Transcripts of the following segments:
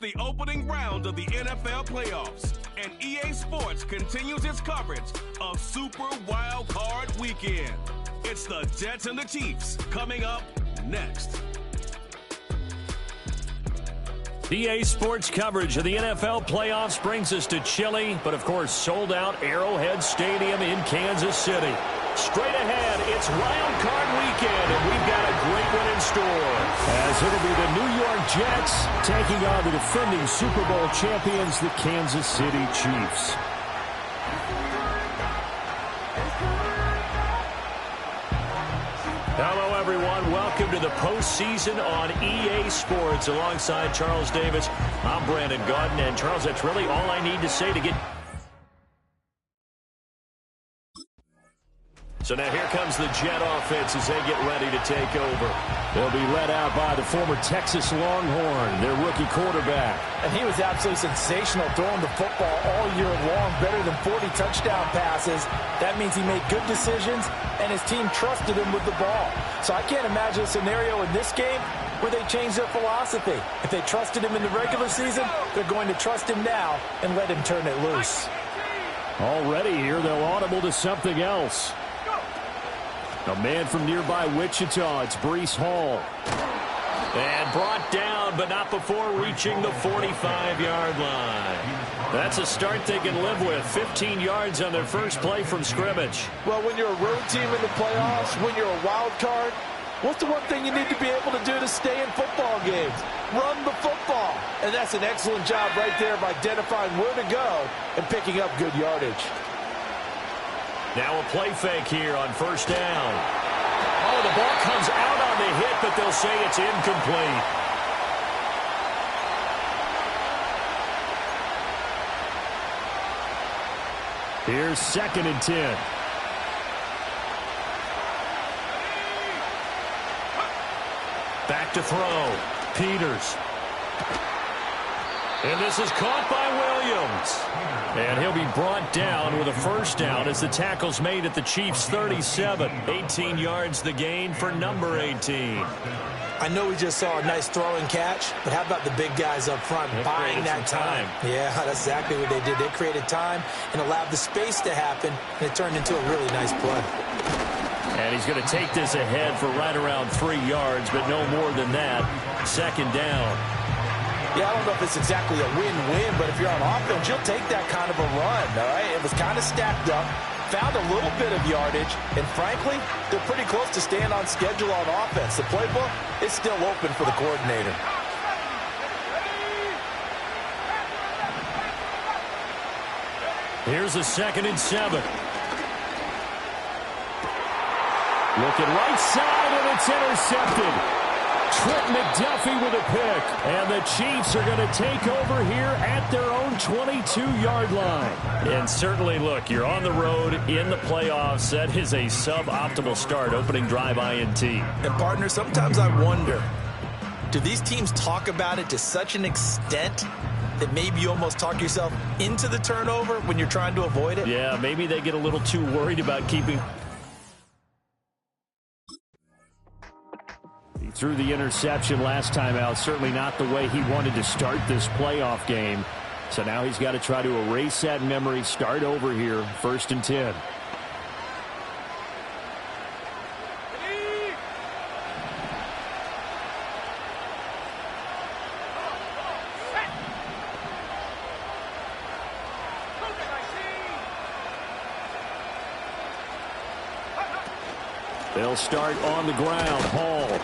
the opening round of the NFL playoffs, and EA Sports continues its coverage of Super Wildcard Weekend. It's the Jets and the Chiefs coming up next. EA Sports coverage of the NFL playoffs brings us to chilly, but of course sold out Arrowhead Stadium in Kansas City. Straight ahead, it's Wild Card Weekend, and we've got a great one in store. As it'll be the New York Jets taking on the defending Super Bowl champions, the Kansas City Chiefs. Hello, everyone. Welcome to the postseason on EA Sports. Alongside Charles Davis, I'm Brandon Gaudin. And Charles, that's really all I need to say to get... So now here comes the Jet offense as they get ready to take over. They'll be led out by the former Texas Longhorn, their rookie quarterback. And he was absolutely sensational throwing the football all year long, better than 40 touchdown passes. That means he made good decisions, and his team trusted him with the ball. So I can't imagine a scenario in this game where they change their philosophy. If they trusted him in the regular season, they're going to trust him now and let him turn it loose. Already here, they'll audible to something else. A man from nearby Wichita, it's Breece Hall. And brought down, but not before reaching the 45-yard line. That's a start they can live with. 15 yards on their first play from scrimmage. Well, when you're a road team in the playoffs, when you're a wild card, what's the one thing you need to be able to do to stay in football games? Run the football. And that's an excellent job right there of identifying where to go and picking up good yardage. Now a play fake here on first down. Oh, the ball comes out on the hit, but they'll say it's incomplete. Here's 2nd and 10. Back to throw. Peters. And this is caught by Williams. And he'll be brought down with a first down as the tackle's made at the Chiefs' 37. 18 yards the gain for number 18. I know we just saw a nice throw and catch, but how about the big guys up front buying that time? Yeah, that's exactly what they did. They created time and allowed the space to happen, and it turned into a really nice play. And he's going to take this ahead for right around 3 yards, but no more than that. 2nd down. Yeah, I don't know if it's exactly a win-win, but if you're on offense, you'll take that kind of a run, all right? It was kind of stacked up, found a little bit of yardage, and frankly, they're pretty close to staying on schedule on offense. The playbook is still open for the coordinator. Here's a 2nd and 7. Looking right side, and it's intercepted. Trent McDuffie with a pick. And the Chiefs are going to take over here at their own 22-yard line. And certainly, look, you're on the road in the playoffs. That is a suboptimal start, opening drive INT. And, partner, sometimes I wonder, do these teams talk about it to such an extent that maybe you almost talk yourself into the turnover when you're trying to avoid it? Yeah, maybe they get a little too worried about keeping... He threw the interception last time out. Certainly not the way he wanted to start this playoff game. So now he's got to try to erase that memory, start over here, 1st and 10. They'll start on the ground. Hall.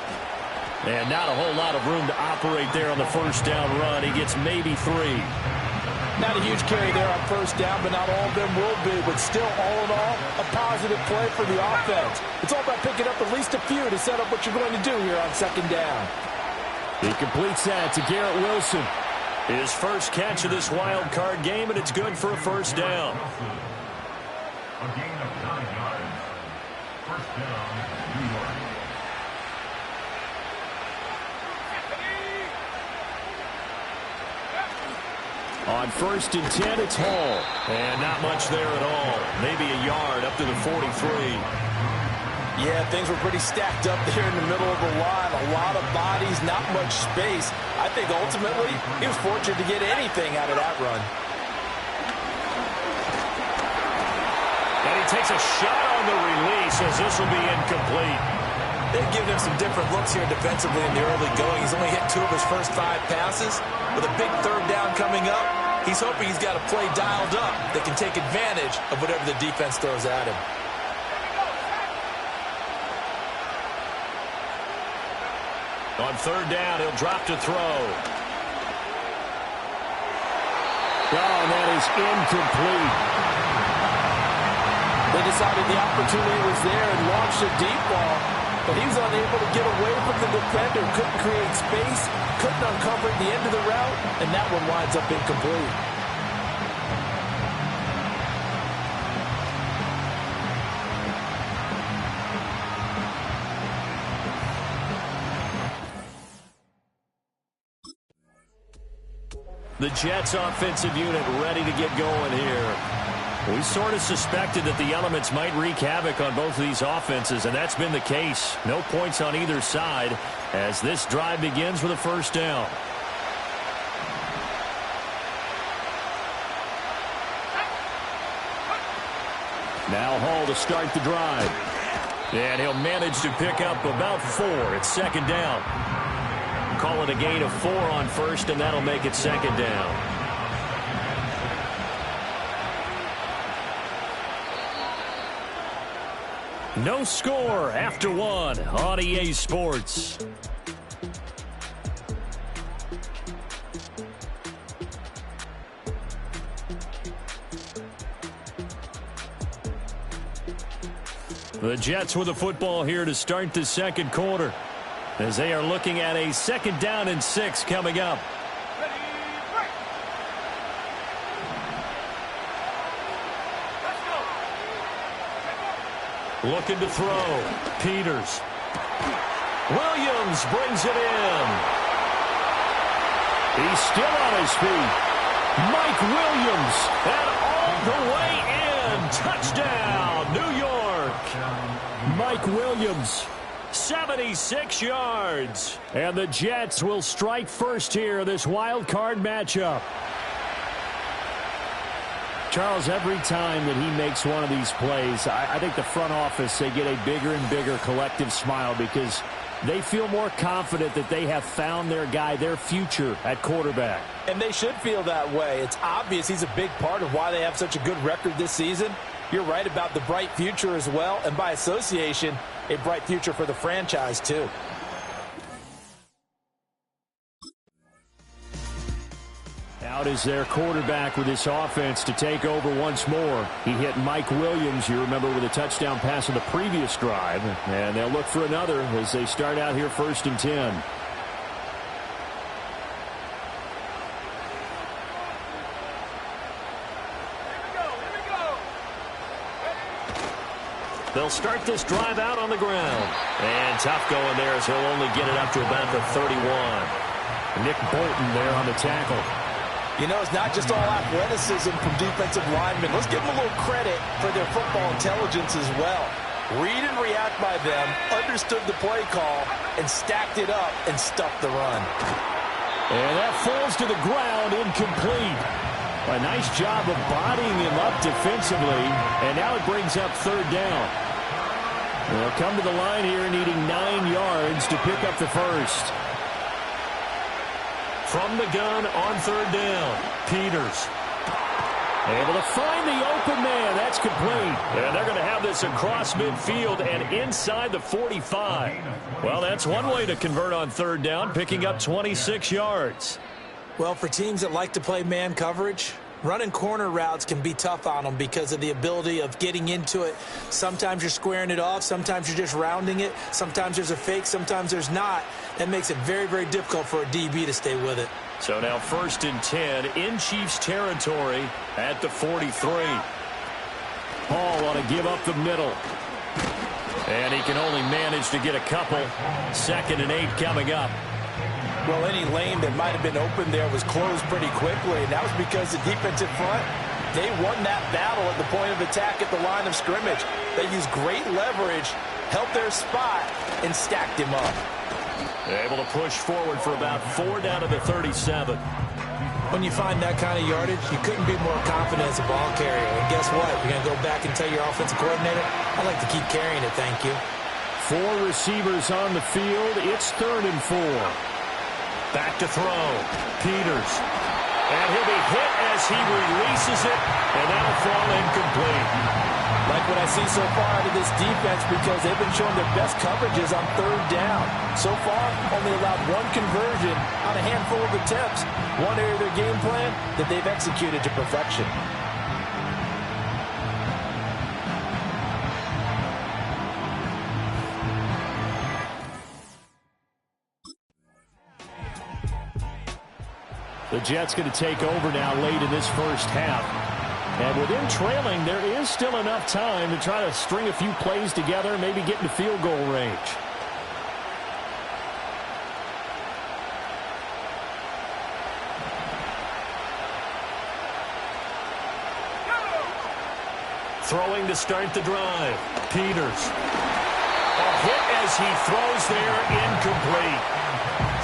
And not a whole lot of room to operate there on the first down run. He gets maybe 3. Not a huge carry there on first down, but not all of them will be. But still, all in all, a positive play for the offense. It's all about picking up at least a few to set up what you're going to do here on 2nd down. He completes that to Garrett Wilson. His first catch of this wild card game, and it's good for a first down. A gain of 9 yards. First down, New York. On 1st and 10, it's Hall. And not much there at all. Maybe a yard up to the 43. Yeah, things were pretty stacked up there in the middle of the line. A lot of bodies, not much space. I think ultimately he was fortunate to get anything out of that run. And he takes a shot on the release as this will be incomplete. They've given him some different looks here defensively in the early going. He's only hit 2 of his first 5 passes. With a big third down coming up, he's hoping he's got a play dialed up that can take advantage of whatever the defense throws at him. On third down, he'll drop to throw. Oh, and that is incomplete. They decided the opportunity was there and launched a deep ball, but he was unable to get away from the defender, couldn't create space, couldn't uncover the end of the route, and that one winds up incomplete. The Jets offensive unit ready to get going here. We sort of suspected that the elements might wreak havoc on both of these offenses, and that's been the case. No points on either side as this drive begins with a first down. Now Hall to start the drive. And he'll manage to pick up about 4. It's second down. Call it a gain of 4 on first, and that'll make it second down. No score after 1 on EA Sports. The Jets with the football here to start the second quarter, as they are looking at a second down and 6 coming up. Looking to throw. Peters. Williams brings it in. He's still on his feet. Mike Williams, and all the way in. Touchdown, New York. Mike Williams, 76 yards. And the Jets will strike first here, this wild card matchup. Charles, every time that he makes one of these plays, I think the front office, they get a bigger and bigger collective smile because they feel more confident that they have found their guy, their future at quarterback. And they should feel that way. It's obvious he's a big part of why they have such a good record this season. You're right about the bright future as well, and by association, a bright future for the franchise too. Out is their quarterback with this offense to take over once more. He hit Mike Williams, you remember, with a touchdown pass on the previous drive. And they'll look for another as they start out here first and 10. They'll start this drive out on the ground. And tough going there as he'll only get it up to about the 31. Nick Bolton there on the tackle. You know, it's not just all athleticism from defensive linemen. Let's give them a little credit for their football intelligence as well. Read and react by them, understood the play call, and stacked it up and stuffed the run. And that falls to the ground, incomplete. A nice job of bodying him up defensively, and now it brings up third down. They'll come to the line here needing 9 yards to pick up the first. From the gun on third down, Peters. Able to find the open man. That's complete. And they're going to have this across midfield and inside the 45. Well, that's one way to convert on third down, picking up 26 yards. Well, for teams that like to play man coverage, running corner routes can be tough on them because of the ability of getting into it. Sometimes you're squaring it off. Sometimes you're just rounding it. Sometimes there's a fake. Sometimes there's not. That makes it very, very difficult for a DB to stay with it. So now first and 10 in Chiefs territory at the 43. Hall ought to give up the middle. And he can only manage to get a couple. Second and 8 coming up. Well, any lane that might have been open there was closed pretty quickly, and that was because the defensive front They won that battle at the point of attack at the line of scrimmage. They used great leverage, held their spot, and stacked him up. Able to push forward for about 4 down to the 37. When you find that kind of yardage, you couldn't be more confident as a ball carrier. And guess what? You're going to go back and tell your offensive coordinator, I'd like to keep carrying it, thank you. 4 receivers on the field. It's 3rd and 4. Back to throw. Peters. And he'll be hit as he releases it, and that'll fall incomplete. Like what I see so far out of this defense, because they've been showing their best coverages on 3rd down. So far, only allowed 1 conversion on a handful of attempts. One area of their game plan that they've executed to perfection. The Jets going to take over now late in this first half. And with them trailing, there is still enough time to try to string a few plays together, maybe get into field goal range. Throwing to start the drive. Peters. A hit as he throws there, incomplete.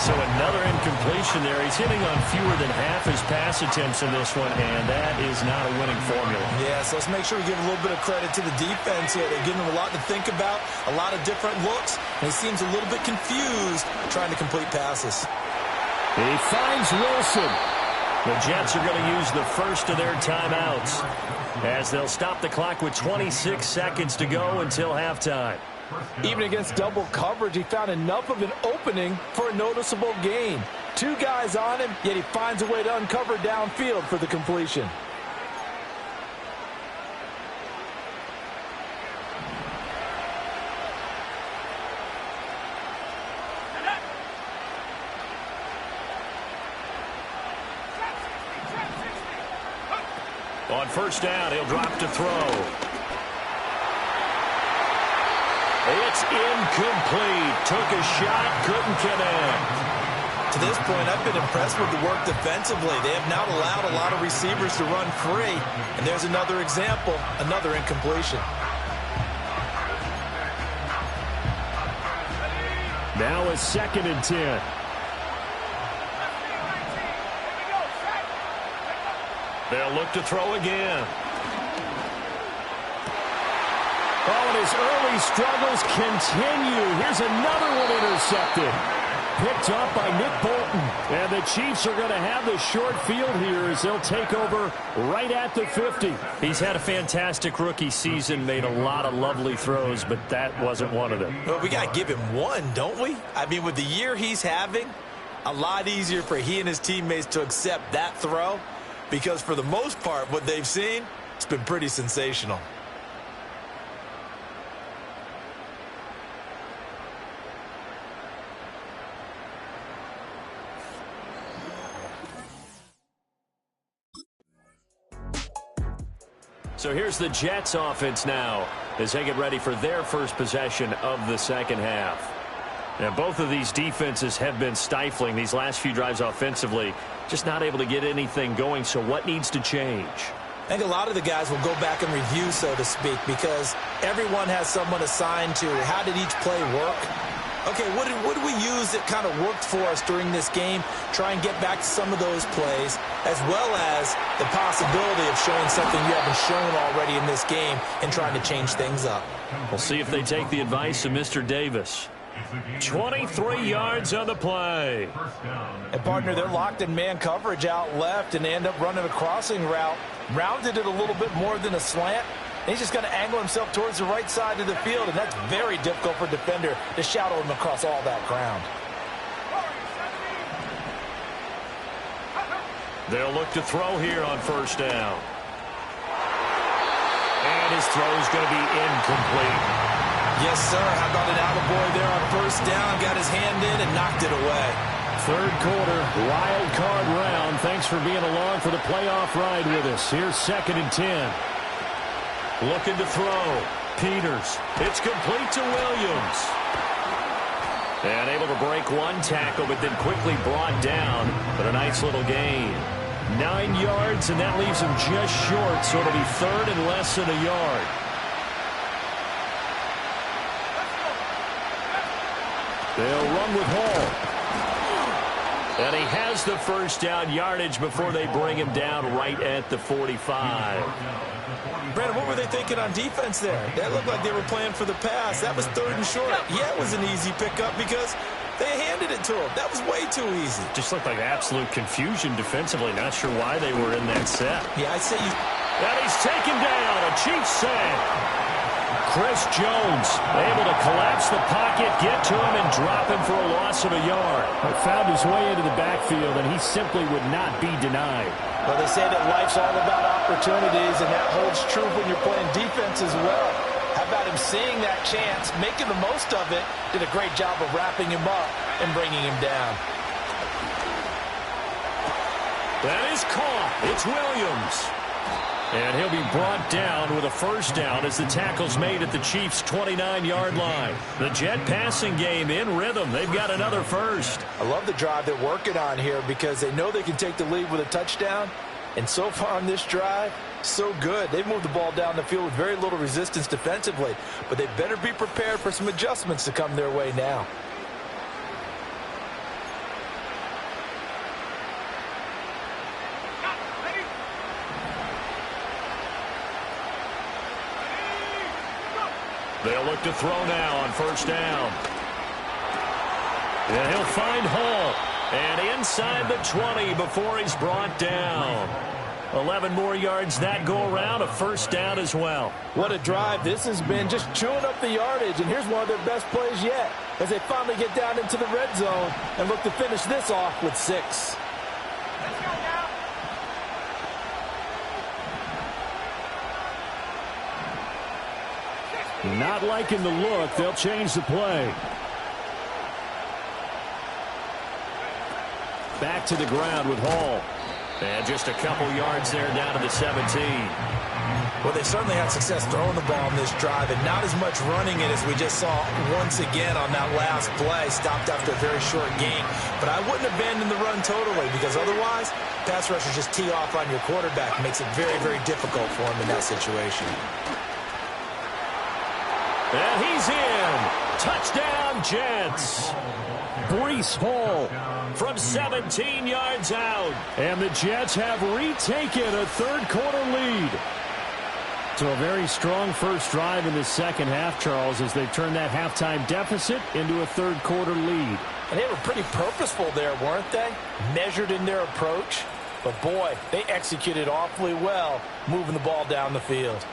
So another incompletion there. He's hitting on fewer than half his pass attempts in this one, and that is not a winning formula. Yeah, so let's make sure we give a little bit of credit to the defense here. They're giving him a lot to think about, a lot of different looks, and he seems a little bit confused trying to complete passes. He finds Wilson. The Jets are going to use the first of their timeouts as they'll stop the clock with 26 seconds to go until halftime. Even against double coverage, he found enough of an opening for a noticeable gain. 2 guys on him, yet he finds a way to uncover downfield for the completion. On first down, he'll drop to throw. It's incomplete. Took a shot, couldn't connect. To this point, I've been impressed with the work defensively. They have not allowed a lot of receivers to run free. And there's another example, another incompletion. Now a 2nd and 10. They'll look to throw again. Oh, and his early struggles continue. Here's another one intercepted. Picked up by Nick Bolton. And the Chiefs are going to have the short field here as they'll take over right at the 50. He's had a fantastic rookie season, made a lot of lovely throws, but that wasn't one of them. Well, we got to give him one, don't we? I mean, with the year he's having, a lot easier for he and his teammates to accept that throw, because for the most part, what they've seen, it's been pretty sensational. So here's the Jets offense now as they get ready for their first possession of the second half. Now, both of these defenses have been stifling these last few drives offensively, just not able to get anything going. So what needs to change? I think a lot of the guys will go back and review, so to speak, because everyone has someone assigned to how did each play work. Okay, what did we use that kind of worked for us during this game? Try and get back to some of those plays, as well as the possibility of showing something you haven't shown already in this game and trying to change things up. We'll see if they take the advice of Mr. Davis. 23 yards on the play. And, partner, they're locked in man coverage out left, and they end up running a crossing route. Rounded it a little bit more than a slant. He's just going to angle himself towards the right side of the field, and that's very difficult for a defender to shadow him across all that ground. They'll look to throw here on first down. And his throw is going to be incomplete. Yes, sir. How about an attaboy there on first down? Got his hand in and knocked it away. Third quarter, wild card round. Thanks for being along for the playoff ride with us. Here's 2nd and 10. Looking to throw. Peters. It's complete to Williams. And able to break one tackle, but then quickly brought down. But a nice little gain. 9 yards, and that leaves him just short, so it'll be third and less than a yard. They'll run with Hall. And he has the first down yardage before they bring him down right at the 45. Brandon, what were they thinking on defense there? That looked like they were playing for the pass. That was third and short. Yeah, it was an easy pickup because they handed it to him. That was way too easy. Just looked like absolute confusion defensively. Not sure why they were in that set. Yeah, I say you... And he's taken down. A Chiefs sack. Chris Jones able to collapse the pocket, get to him, and drop him for a loss of a yard. He found his way into the backfield, and he simply would not be denied. Well, they say that life's all about opportunities, and that holds true when you're playing defense as well. How about him seeing that chance, making the most of it, did a great job of wrapping him up and bringing him down. That is caught. It's Williams. And he'll be brought down with a first down as the tackle's made at the Chiefs' 29-yard line. The Jet passing game in rhythm. They've got another first. I love the drive they're working on here because they know they can take the lead with a touchdown. And so far on this drive, so good. They've moved the ball down the field with very little resistance defensively. But they better be prepared for some adjustments to come their way now. They'll look to throw now on first down. And he'll find Hall. And inside the 20 before he's brought down. 11 more yards that go around. A first down as well. What a drive this has been, just chewing up the yardage. And here's one of their best plays yet as they finally get down into the red zone and look to finish this off with 6. Not liking the look. They'll change the play. Back to the ground with Hall. And just a couple yards there down to the 17. Well, they certainly had success throwing the ball in this drive and not as much running it as we just saw once again on that last play. Stopped after a very short gain. But I wouldn't abandon the run totally because otherwise, pass rushers just tee off on your quarterback. Makes it very, very difficult for him in that situation. And he's in. Touchdown, Jets. Breece Hall from 17 yards out. And the Jets have retaken a third-quarter lead. So a very strong first drive in the second half, Charles, as they've turned that halftime deficit into a third-quarter lead. And they were pretty purposeful there, weren't they? Measured in their approach. But, boy, they executed awfully well moving the ball down the field.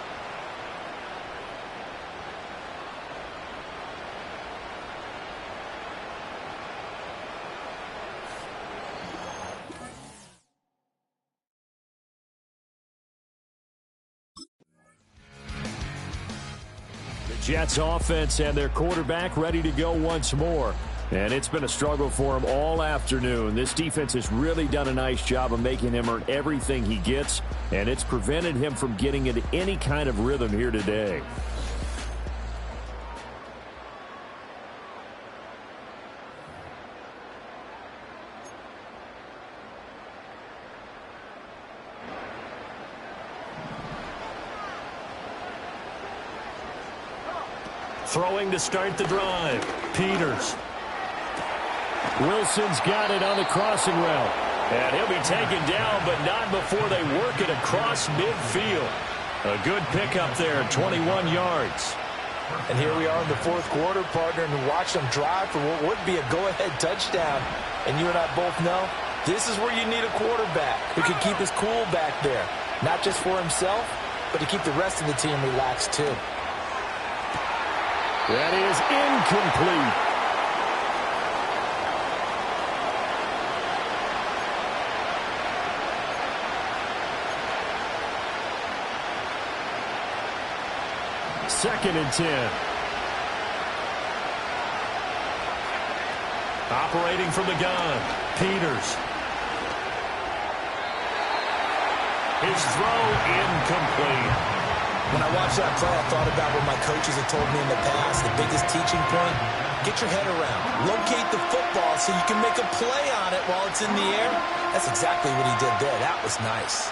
Jets offense and their quarterback ready to go once more. And it's been a struggle for him all afternoon. This defense has really done a nice job of making him earn everything he gets, and it's prevented him from getting into any kind of rhythm here today. Throwing to start the drive. Peters. Wilson's got it on the crossing route. And he'll be taken down, but not before they work it across midfield. A good pickup there, 21 yards. And here we are in the fourth quarter, partner, and watch them drive for what would be a go-ahead touchdown. And you and I both know this is where you need a quarterback who can keep his cool back there. Not just for himself, but to keep the rest of the team relaxed too. That is incomplete. Second and 10. Operating from the gun. Peters. His throw incomplete. When I watched that play, I thought about what my coaches had told me in the past. The biggest teaching point, get your head around, locate the football so you can make a play on it while it's in the air. That's exactly what he did there. That was nice.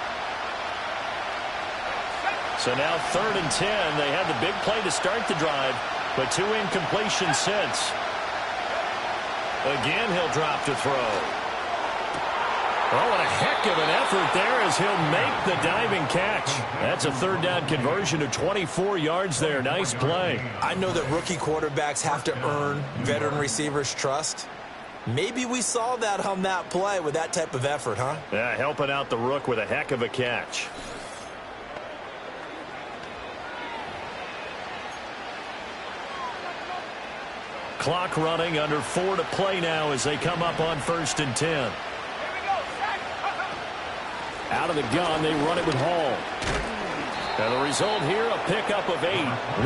So now 3rd and 10. They had the big play to start the drive, but 2 incompletions since. Again, he'll drop to throw. Oh, and a heck of an effort there as he'll make the diving catch. That's a 3rd down conversion of 24 yards there. Nice play. I know that rookie quarterbacks have to earn veteran receivers' trust. Maybe we saw that on that play with that type of effort, huh? Yeah, helping out the rook with a heck of a catch. Clock running, under 4 to play now as they come up on 1st and 10. Out of the gun, they run it with Hall. And the result here, a pickup of 8.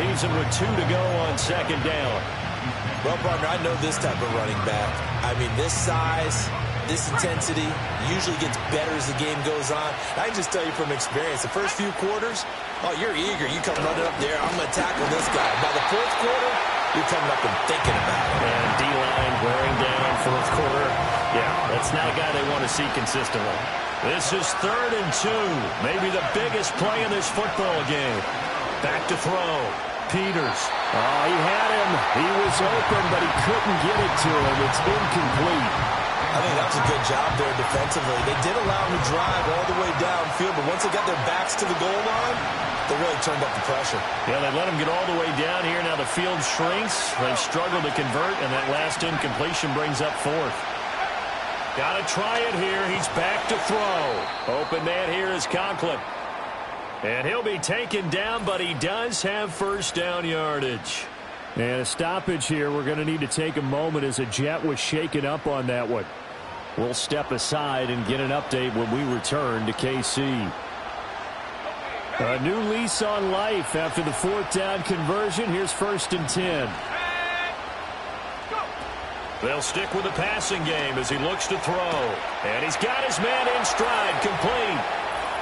Leaves him with 2 to go on 2nd down. Well, partner, I know this type of running back. I mean, this size, this intensity usually gets better as the game goes on. I can just tell you from experience, the first few quarters, oh, you're eager. You come running up there, I'm going to tackle this guy. By the 4th quarter, you're coming up and thinking about it. And D-line wearing down 4th quarter. Yeah, that's not a guy they want to see consistently. This is 3rd and 2. Maybe the biggest play in this football game. Back to throw. Peters. Oh, he had him. He was open, but he couldn't get it to him. It's incomplete. I think that's a good job there defensively. They did allow him to drive all the way downfield, but once they got their backs to the goal line, they really turned up the pressure. Yeah, they let him get all the way down here. Now the field shrinks. They've struggled to convert, and that last incompletion brings up 4th. Got to try it here. He's back to throw. Open man here is Conklin. And he'll be taken down, but he does have 1st down yardage. And a stoppage here. We're going to need to take a moment as a Jet was shaken up on that one. We'll step aside and get an update when we return to KC. A new lease on life after the 4th down conversion. Here's 1st and 10. They'll stick with the passing game as he looks to throw. And he's got his man in stride, complete.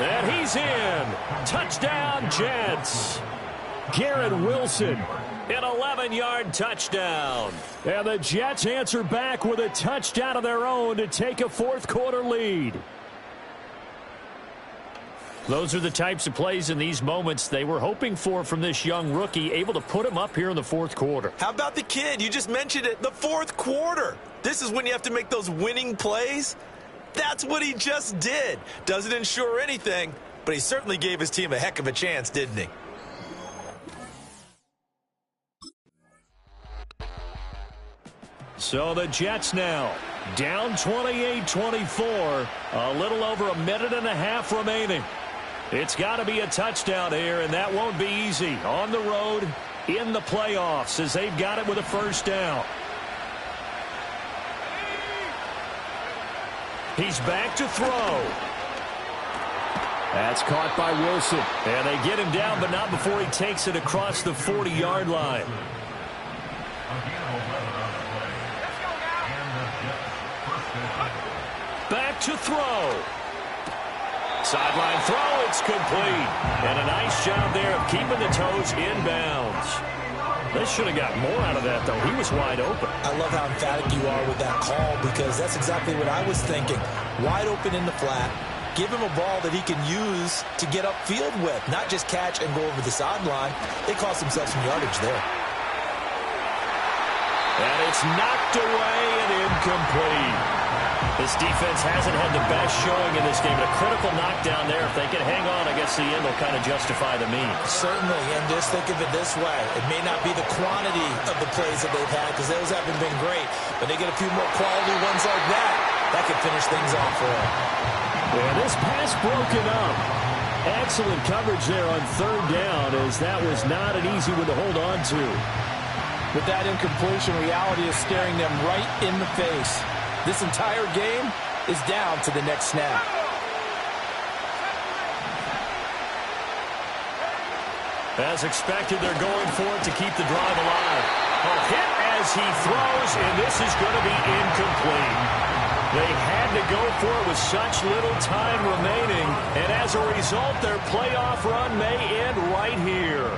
And he's in. Touchdown, Jets. Garrett Wilson. An 11-yard touchdown. And the Jets answer back with a touchdown of their own to take a 4th quarter lead. Those are the types of plays in these moments they were hoping for from this young rookie, able to put him up here in the 4th quarter. How about the kid? You just mentioned it, the 4th quarter. This is when you have to make those winning plays. That's what he just did. Doesn't ensure anything, but he certainly gave his team a heck of a chance, didn't he? So the Jets now down 28-24, a little over a minute and a half remaining. It's got to be a touchdown here, and that won't be easy. On the road, in the playoffs, as they've got it with a 1st down. He's back to throw. That's caught by Wilson. And they get him down, but not before he takes it across the 40-yard line. Back to throw. Sideline throw, it's complete. And a nice job there of keeping the toes inbounds. They should have got more out of that, though. He was wide open. I love how emphatic you are with that call, because that's exactly what I was thinking. Wide open in the flat. Give him a ball that he can use to get upfield with, not just catch and go over the sideline. They cost themselves some yardage there. And it's knocked away and incomplete. This defense hasn't had the best showing in this game, but a critical knockdown there. If they can hang on, I guess the end will kind of justify the means. Certainly, and just think of it this way. It may not be the quantity of the plays that they've had, because those haven't been great, but they get a few more quality ones like that. That could finish things off for them. And this pass broken up. Excellent coverage there on 3rd down, as that was not an easy one to hold on to. With that incompletion, reality is staring them right in the face. This entire game is down to the next snap. As expected, they're going for it to keep the drive alive. A hit as he throws, and this is going to be incomplete. They had to go for it with such little time remaining, and as a result, their playoff run may end right here.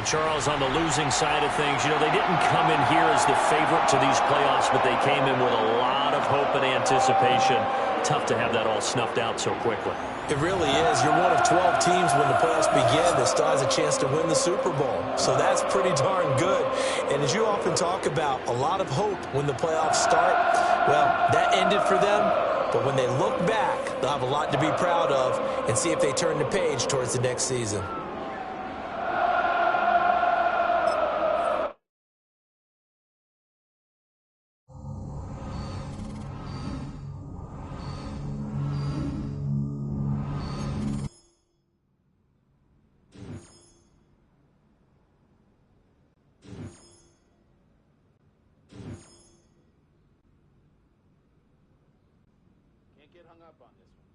And Charles, on the losing side of things, you know, they didn't come in here as the favorite to these playoffs, but they came in with a lot of hope and anticipation. Tough to have that all snuffed out so quickly. It really is. You're one of 12 teams when the playoffs begin that still has a chance to win the Super Bowl. So that's pretty darn good. And as you often talk about, a lot of hope when the playoffs start. Well, that ended for them. But when they look back, they'll have a lot to be proud of and see if they turn the page towards the next season. Get hung up on this one.